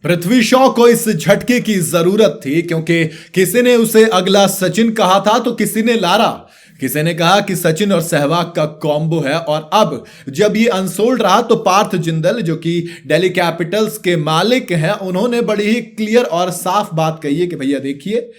पृथ्वी शॉ को इस झटके की जरूरत थी क्योंकि किसी ने उसे अगला सचिन कहा था तो किसी ने लारा, किसी ने कहा कि सचिन और सहवाग का कॉम्बो है। और अब जब ये अनसोल्ड रहा तो पार्थ जिंदल जो कि दिल्ली कैपिटल्स के मालिक हैं, उन्होंने बड़ी ही क्लियर और साफ बात कही है कि भैया देखिए,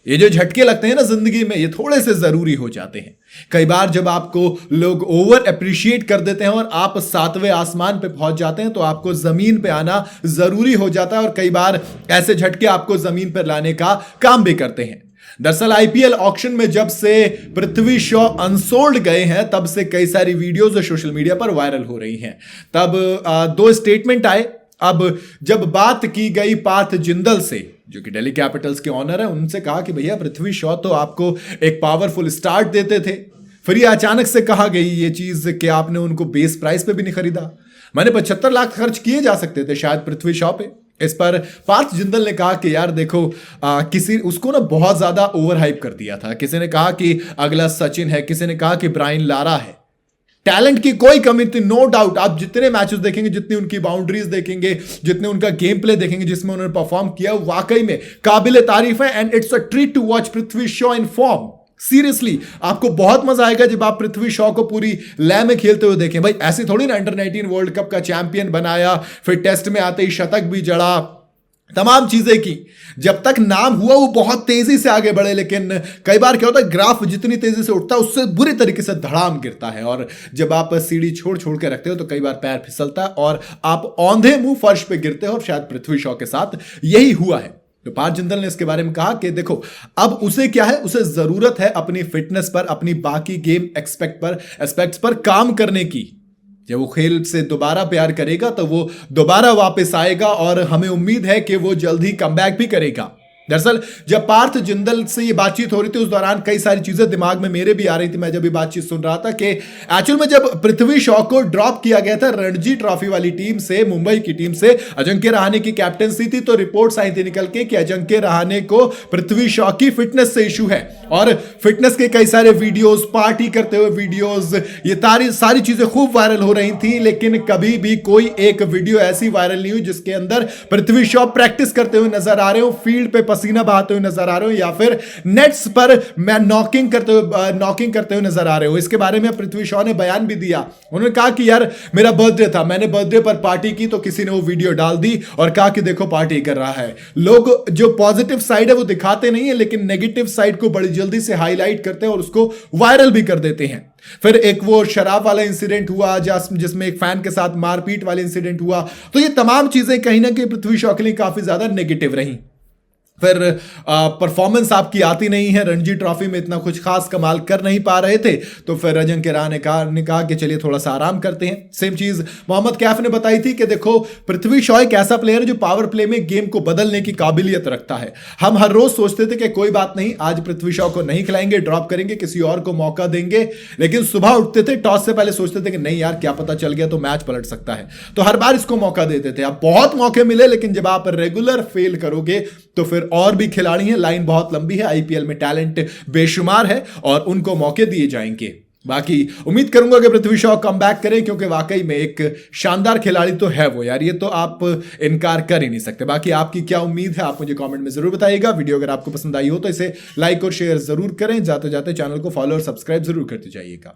ये जो झटके लगते हैं ना जिंदगी में, ये थोड़े से जरूरी हो जाते हैं। कई बार जब आपको लोग ओवर अप्रिशिएट कर देते हैं और आप सातवें आसमान पे पहुंच जाते हैं तो आपको जमीन पे आना जरूरी हो जाता है और कई बार ऐसे झटके आपको जमीन पर लाने का काम भी करते हैं। दरअसल आईपीएल ऑक्शन में जब से पृथ्वी शॉ अनसोल्ड गए हैं तब से कई सारी वीडियोस सोशल मीडिया पर वायरल हो रही हैं। तब दो स्टेटमेंट आए। अब जब बात की गई पार्थ जिंदल से जो कि दिल्ली कैपिटल्स के ऑनर है, उनसे कहा कि भैया पृथ्वी शॉ तो आपको एक पावरफुल स्टार्ट देते थे, फिर ये अचानक से कहा गई ये चीज कि आपने उनको बेस प्राइस पे भी नहीं खरीदा। मैंने 75 लाख खर्च किए जा सकते थे शायद पृथ्वी शॉ पे। इस पर पार्थ जिंदल ने कहा कि यार देखो, किसी उसको ना बहुत ज्यादा ओवर हाइप कर दिया था। किसी ने कहा कि अगला सचिन है, किसी ने कहा कि ब्रायन लारा है। टैलेंट की कोई कमी थी, नो डाउट। आप जितने मैचेस देखेंगे, जितनी उनकी बाउंड्रीज देखेंगे, जितने उनका गेम प्ले देखेंगे, जिसमें उन्होंने परफॉर्म किया, वाकई में काबिल तारीफ है। And it's a treat to watch Prithvi Shaw in form. Seriously आपको बहुत मजा आएगा जब आप पृथ्वी शॉ को पूरी लय में खेलते हुए देखें। भाई ऐसी थोड़ी ना अंडर 19 वर्ल्ड कप का चैंपियन बनाया, फिर टेस्ट में आते ही शतक भी जड़ा, तमाम चीजें की। जब तक नाम हुआ वो बहुत तेजी से आगे बढ़े, लेकिन कई बार क्या होता है, ग्राफ जितनी तेजी से उठता है उससे बुरी तरीके से धड़ाम गिरता है। और जब आप सीढ़ी छोड़ छोड़ के रखते हो तो कई बार पैर फिसलता है और आप औंधे मुंह फर्श पे गिरते हो। और शायद पृथ्वी शॉ के साथ यही हुआ है। तो पार्थ जिंदल ने इसके बारे में कहा कि देखो, अब उसे क्या है, उसे जरूरत है अपनी फिटनेस पर, अपनी बाकी गेम एस्पेक्ट्स पर काम करने की। जब वो खेल से दोबारा प्यार करेगा तो वो दोबारा वापस आएगा और हमें उम्मीद है कि वो जल्द ही कमबैक भी करेगा। दरअसल जब पार्थ जिंदल से ये बातचीत हो रही थी उस दौरान कई सारी चीजें दिमाग में मेरे भी आ रही थी। मैं जब ये बातचीत सुन रहा था कि एक्चुअल में जब पृथ्वी शॉ को ड्रॉप किया गया था रणजी ट्रॉफी वाली टीम से, मुंबई की टीम से, अजिंक्य रहाणे की कैप्टनसी थी, तो रिपोर्ट्स आई थी निकल के कि अजिंक्य रहाणे को पृथ्वी शॉ की फिटनेस से इशू है। और फिटनेस के कई सारे वीडियोस, पार्टी करते हुए वीडियोस, ये सारी चीजें खूब वायरल हो रही थी। लेकिन कभी भी कोई एक वीडियो ऐसी वायरल नहीं हुई जिसके अंदर पृथ्वी शॉ प्रैक्टिस करते हुए नजर आ रहे हो, फील्ड पे पसीना बहाते हुए नजर आ रहे हो, या फिर नेट्स पर मैं नॉकिंग करते हुए नजर आ रहे हो। इसके बारे में पृथ्वी शॉ ने बयान भी दिया। उन्होंने कहा कि यार मेरा बर्थडे था, मैंने बर्थडे पर पार्टी की, तो किसी ने वो वीडियो डाल दी और कहा कि देखो पार्टी कर रहा है। लोग जो पॉजिटिव साइड है वो दिखाते नहीं है, लेकिन नेगेटिव साइड को बड़ी जल्दी से हाईलाइट करते हैं और उसको वायरल भी कर देते हैं। फिर एक वो शराब वाला इंसिडेंट हुआ जिसमें एक फैन के साथ मारपीट वाला इंसिडेंट हुआ। तो ये तमाम चीजें कहीं ना कहीं पृथ्वी शॉ के लिए काफी ज्यादा नेगेटिव रही। फिर परफॉर्मेंस आपकी आती नहीं है, रणजी ट्रॉफी में इतना कुछ खास कमाल कर नहीं पा रहे थे, तो फिर अजिंक्य रहाणे ने कहा कि चलिए थोड़ा सा आराम करते हैं। सेम चीज मोहम्मद कैफ ने बताई थी कि देखो पृथ्वी शॉ एक ऐसा प्लेयर है जो पावर प्ले में गेम को बदलने की काबिलियत रखता है। हम हर रोज सोचते थे कि कोई बात नहीं, आज पृथ्वी शॉ को नहीं खिलाएंगे, ड्रॉप करेंगे, किसी और को मौका देंगे, लेकिन सुबह उठते थे, टॉस से पहले सोचते थे कि नहीं यार क्या पता चल गया तो मैच पलट सकता है, तो हर बार इसको मौका देते थे। अब बहुत मौके मिले, लेकिन जब आप रेगुलर फेल करोगे तो फिर और भी खिलाड़ी हैं, लाइन बहुत लंबी है, आईपीएल में टैलेंट बेशुमार है और उनको मौके दिए जाएंगे। बाकी उम्मीद करूंगा कि पृथ्वी शॉ कमबैक करें, क्योंकि वाकई में एक शानदार खिलाड़ी तो है वो यार, ये तो आप इनकार कर ही नहीं सकते। बाकी आपकी क्या उम्मीद है आप मुझे कमेंट में जरूर बताइएगा। वीडियो अगर आपको पसंद आई हो तो इसे लाइक और शेयर जरूर करें। जाते जाते चैनल को फॉलो और सब्सक्राइब जरूर करते जाइएगा।